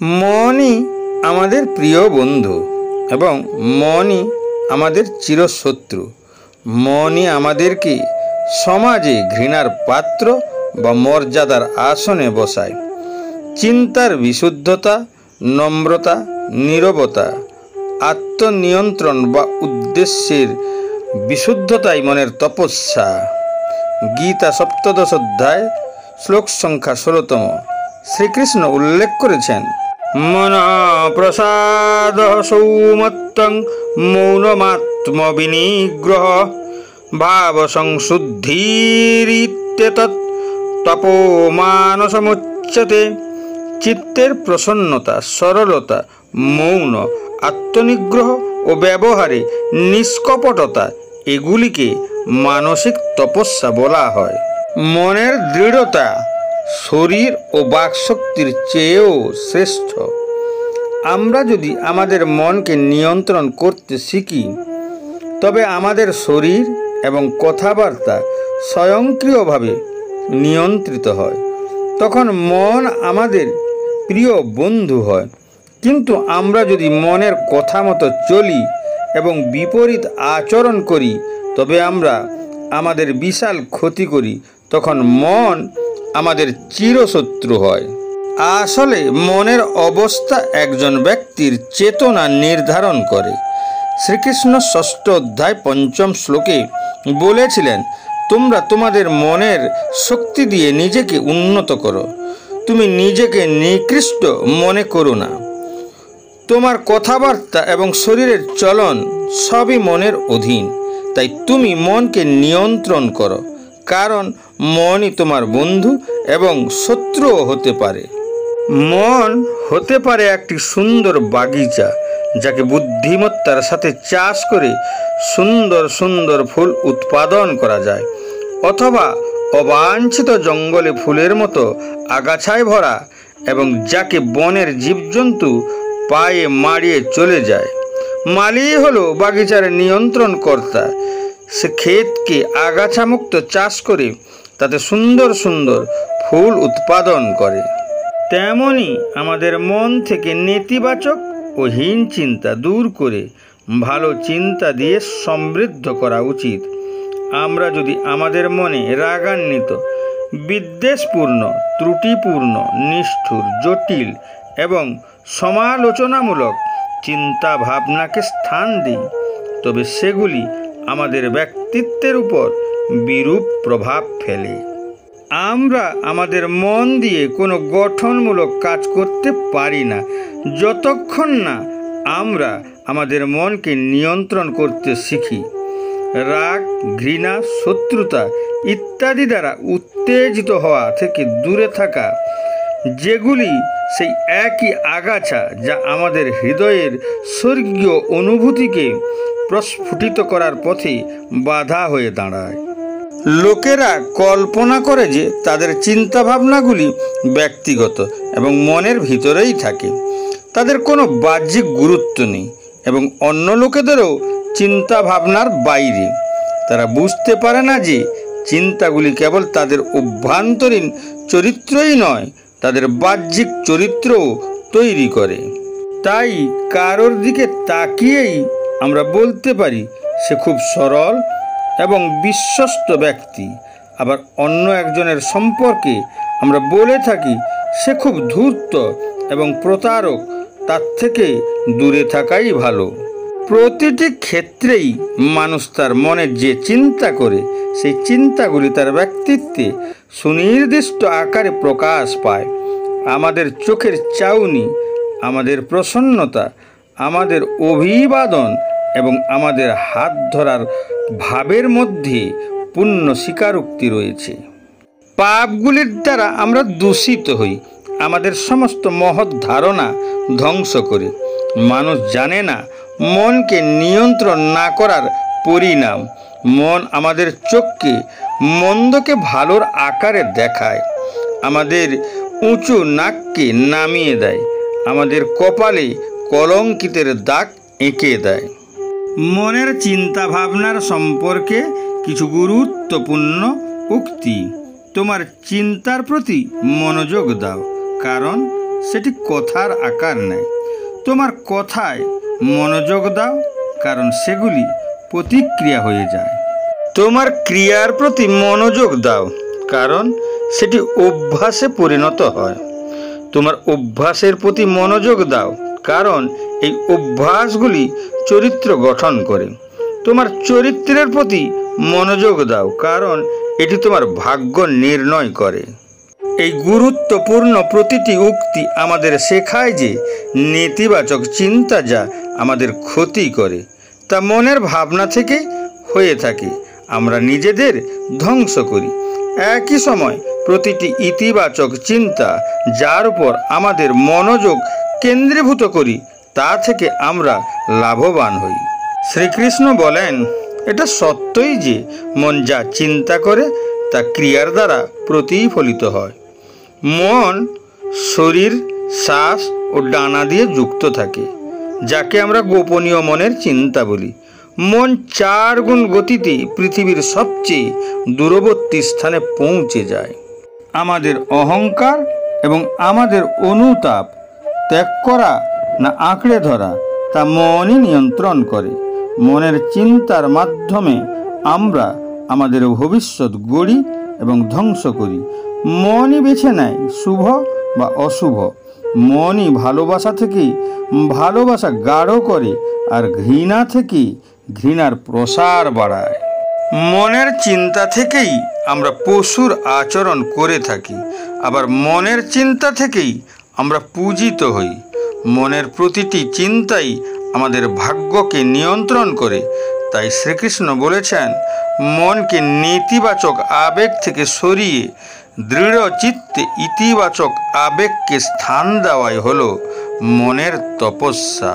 মনই আমাদের প্রিয় বন্ধু এবং মনই আমাদের চিরশত্রু। মনই আমাদেরকে সমাজে ঘৃণার পাত্র বা মর্যাদার আসনে বসায়। চিন্তার বিশুদ্ধতা, নম্রতা, নীরবতা, আত্মনিয়ন্ত্রণ বা উদ্দেশ্যের বিশুদ্ধতাই মনের তপস্যা। গীতা সপ্তদশ অধ্যায় শ্লোক সংখ্যা 16তম শ্রীকৃষ্ণ উল্লেখ করেছেন, মন প্রসাদ সৌমত্তং মৌনমাত্মবিনিগ্রহ ভাব সংশুদ্ধিরিত্যেতৎ তপোমানসমুচ্যতে। চিত্তের প্রসন্নতা, সরলতা, মৌন, আত্মনিগ্রহ ও ব্যবহারে নিষ্কপটতা, এগুলিকে মানসিক তপস্যা বলা হয়। মনের দৃঢ়তা শরীর ও বাকশক্তির চেয়েও শ্রেষ্ঠ। আমরা যদি আমাদের মনকে নিয়ন্ত্রণ করতে শিখি, তবে আমাদের শরীর এবং কথাবার্তা স্বয়ংক্রিয়ভাবে নিয়ন্ত্রিত হয়। তখন মন আমাদের প্রিয় বন্ধু হয়। কিন্তু আমরা যদি মনের কথা মতো চলি এবং বিপরীত আচরণ করি, তবে আমরা আমাদের বিশাল ক্ষতি করি। তখন মন আমাদের চিরশত্রু হয়। আসলে মনের অবস্থা একজন ব্যক্তির চেতনা নির্ধারণ করে। শ্রীকৃষ্ণ 6ষ্ঠ অধ্যায় 5ম শ্লোকে বলেছিলেন, তোমরা তোমাদের মনের শক্তি দিয়ে নিজেকে উন্নত করো, তুমি নিজেকে নিকৃষ্ট মনে করো না। তোমার কথাবার্তা এবং শরীরের চলন সবই মনের অধীন। তাই তুমি মনকে নিয়ন্ত্রণ করো, কারণ মনই তোমার বন্ধু এবং শত্রুও হতে পারে। মন হতে পারে একটি সুন্দর বাগিচা, যাকে বুদ্ধিমত্তার সাথে চাষ করে সুন্দর সুন্দর ফুল উৎপাদন করা যায়, অথবা অবাঞ্ছিত জঙ্গলে ফুলের মতো আগাছায় ভরা এবং যাকে বনের জীবজন্তু পায়ে মারিয়ে চলে যায়। মালি হলো বাগিচার নিয়ন্ত্রণকর্তা। সে ক্ষেতকে আগাছামুক্ত চাষ করে তাতে সুন্দর সুন্দর ফুল উৎপাদন করে। তেমনি আমাদের মন থেকে নেতিবাচক ও হীন চিন্তা দূর করে ভালো চিন্তা দিয়ে সমৃদ্ধ করা উচিত। আমরা যদি আমাদের মনে রাগান্বিত, বিদ্বেষপূর্ণ, ত্রুটিপূর্ণ, নিষ্ঠুর, জটিল এবং সমালোচনামূলক চিন্তা ভাবনাকে স্থান দিই, তবে সেগুলি আমাদের ব্যক্তিত্বের উপর বিরূপ প্রভাব ফেলে। আমরা আমাদের মন দিয়ে কোনো গঠনমূলক কাজ করতে পারি না যতক্ষণ না আমরা আমাদের মনকে নিয়ন্ত্রণ করতে শিখি। রাগ, ঘৃণা, শত্রুতা ইত্যাদি দ্বারা উত্তেজিত হওয়া থেকে দূরে থাকা, যেগুলি সেই একই আগাছা যা আমাদের হৃদয়ের স্বর্গীয় অনুভূতিকে প্রস্ফুটিত করার পথে বাধা হয়ে দাঁড়ায়। লোকেরা কল্পনা করে যে তাদের চিন্তাভাবনাগুলি ব্যক্তিগত এবং মনের ভিতরেই থাকে, তাদের কোনো বাহ্যিক গুরুত্ব নেই এবং অন্য লোকেদেরও চিন্তা ভাবনার বাইরে। তারা বুঝতে পারে না যে চিন্তাগুলি কেবল তাদের অভ্যন্তরীণ চরিত্রই নয়, তাদের বাহ্যিক চরিত্রও তৈরি করে। তাই কারোর দিকে তাকিয়েই আমরা বলতে পারি সে খুব সরল এবং বিশ্বস্ত ব্যক্তি, আবার অন্য একজনের সম্পর্কে আমরা বলে থাকি সে খুব ধূর্ত এবং প্রতারক, তার থেকে দূরে থাকাই ভালো। প্রতিটি ক্ষেত্রেই মানুষ তার মনে যে চিন্তা করে, সেই চিন্তাগুলি তার ব্যক্তিত্বে সুনির্দিষ্ট আকারে প্রকাশ পায়। আমাদের চোখের চাউনি, আমাদের প্রসন্নতা, আমাদের অভিবাদন এবং আমাদের হাত ধরার ভাবের মধ্যে পূর্ণ স্বীকারোক্তি রয়েছে। পাপগুলির দ্বারা আমরা দূষিত হই, আমাদের সমস্ত মহৎ ধারণা ধ্বংস করে। মানুষ জানে না মনকে নিয়ন্ত্রণ না করার পরিণাম। মন আমাদের চোখকে মন্দকে ভালোর আকারে দেখায়, আমাদের উঁচু নাককে নামিয়ে দেয়, আমাদের কপালে কলঙ্কিতের দাগ এঁকে দেয়। মনের চিন্তা ভাবনার সম্পর্কে কিছু গুরুত্বপূর্ণ উক্তি। তোমার চিন্তার প্রতি মনোযোগ দাও, কারণ সেটি কথার আকার নেয়। তোমার কথায় মনোযোগ দাও, কারণ সেগুলি প্রতিক্রিয়া হয়ে যায়। তোমার ক্রিয়ার প্রতি মনোযোগ দাও, কারণ সেটি অভ্যাসে পরিণত হয়। তোমার অভ্যাসের প্রতি মনোযোগ দাও, কারণ এই অভ্যাসগুলি চরিত্র গঠন করে। তোমার চরিত্রের প্রতি মনোযোগ দাও, কারণ এটি তোমার ভাগ্য নির্ণয় করে। এই গুরুত্বপূর্ণ প্রতিটি উক্তি আমাদের শেখায় যে নেতিবাচক চিন্তা যা আমাদের ক্ষতি করে তা মনের ভাবনা থেকে হয়ে থাকে। আমরা নিজেদের ধ্বংস করি। একই সময় প্রতিটি ইতিবাচক চিন্তা যার উপর আমাদের মনোযোগ কেন্দ্রীভূত করি তা থেকে আমরা লাভবান হই। শ্রীকৃষ্ণ বলেন, এটা সত্যই যে মন যা চিন্তা করে তা ক্রিয়ার দ্বারা প্রতিফলিত হয়। মন শরীর, শ্বাস ও ডানা দিয়ে যুক্ত থাকে, যাকে আমরা গোপনীয় মনের চিন্তা বলি। মন 4 গুণ গতিতে পৃথিবীর সবচেয়ে দূরবর্তী স্থানে পৌঁছে যায়। আমাদের অহংকার এবং আমাদের অনুতাপ ত্যাগ করা না আঁকড়ে ধরা তা মনই নিয়ন্ত্রণ করে। মনের চিন্তার মাধ্যমে আমরা আমাদের ভবিষ্যৎ গড়ি এবং ধ্বংস করি। মনই বেছে নেয় শুভ বা অশুভ। মনই ভালোবাসা থেকে ভালোবাসা গাঢ় করে আর ঘৃণা থেকে ঘৃণার প্রসার বাড়ায়। মনের চিন্তা থেকেই আমরা পশুর আচরণ করে থাকি, আবার মনের চিন্তা থেকেই আমরা পূজিত হই। মনের প্রতিটি চিন্তাই আমাদের ভাগ্যকে নিয়ন্ত্রণ করে। তাই শ্রীকৃষ্ণ বলেছেন, মনকে নেতিবাচক আবেগ থেকে সরিয়ে দৃঢ় চিত্তে ইতিবাচক আবেগকে স্থান দেওয়াই হলো মনের তপস্যা।